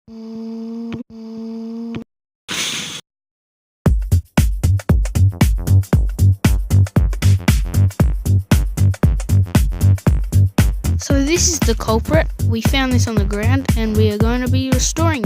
So this is the culprit. We found this on the ground and we are going to be restoring